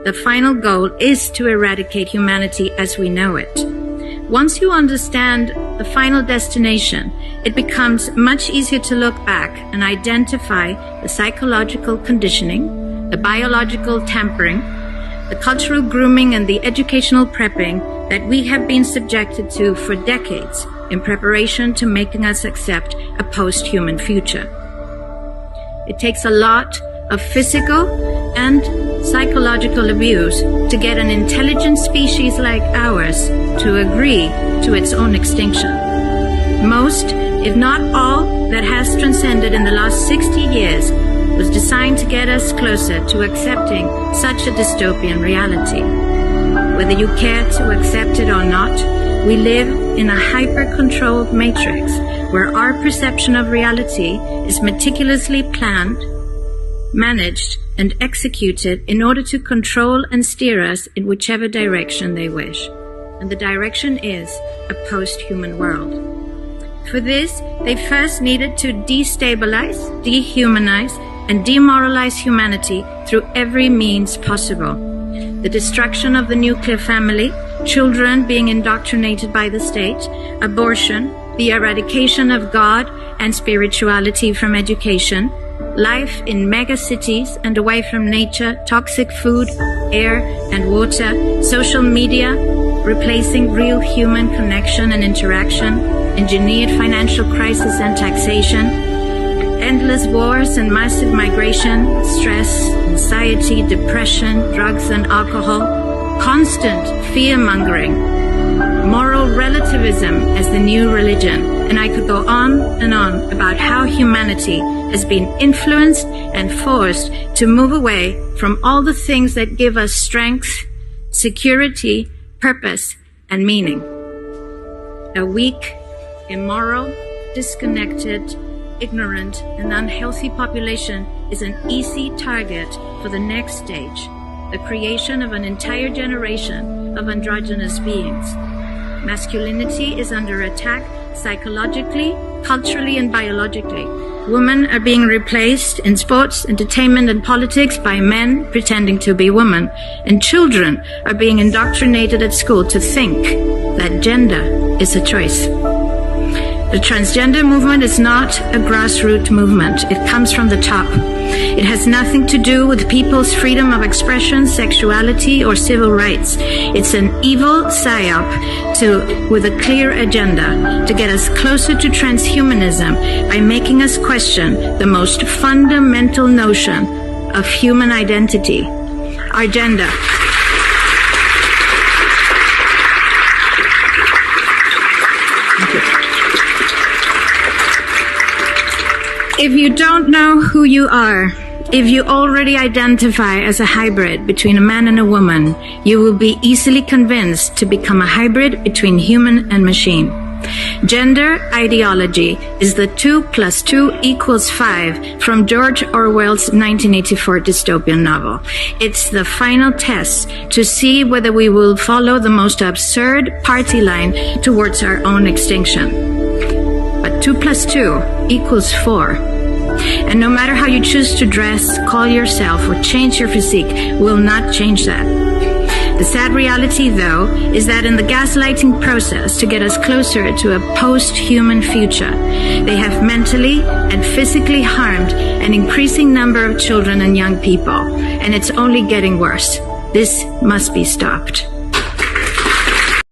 The final goal is to eradicate humanity as we know it. Once you understand the final destination, it becomes much easier to look back and identify the psychological conditioning, the biological tampering, the cultural grooming, and the educational prepping that we have been subjected to for decades in preparation to making us accept a post-human future. It takes a lot of physical and psychological abuse to get an intelligent species like ours to agree to its own extinction. Most, if not all, that has transcended in the last 60 years was designed to get us closer to accepting such a dystopian reality. Whether you care to accept it or not, we live in a hyper-controlled matrix where our perception of reality is meticulously planned, managed, and executed in order to control and steer us in whichever direction they wish. And the direction is a post-human world. For this, they first needed to destabilize, dehumanize, and demoralize humanity through every means possible. The destruction of the nuclear family, children being indoctrinated by the state, abortion, the eradication of God and spirituality from education, life in megacities and away from nature, toxic food, air and water, social media, replacing real human connection and interaction, engineered financial crisis and taxation, endless wars and massive migration, stress, anxiety, depression, drugs and alcohol, constant fear-mongering, moral relativism as the new religion, and I could go on and on about how humanity has been influenced and forced to move away from all the things that give us strength, security, purpose, and meaning. A weak, immoral, disconnected, ignorant, and unhealthy population is an easy target for the next stage, the creation of an entire generation of androgynous beings. Masculinity is under attack psychologically, culturally, and biologically. Women are being replaced in sports, entertainment, and politics by men pretending to be women. And children are being indoctrinated at school to think that gender is a choice. The transgender movement is not a grassroots movement. It comes from the top. It has nothing to do with people's freedom of expression, sexuality, or civil rights. It's an evil psyop with a clear agenda to get us closer to transhumanism by making us question the most fundamental notion of human identity, our gender. If you don't know who you are, if you already identify as a hybrid between a man and a woman, you will be easily convinced to become a hybrid between human and machine. Gender ideology is the 2 + 2 = 5 from George Orwell's 1984 dystopian novel. It's the final test to see whether we will follow the most absurd party line towards our own extinction. But 2 + 2 = 4. And no matter how you choose to dress, call yourself, or change your physique, will not change that. The sad reality, though, is that in the gaslighting process to get us closer to a post-human future, they have mentally and physically harmed an increasing number of children and young people, and it's only getting worse. This must be stopped.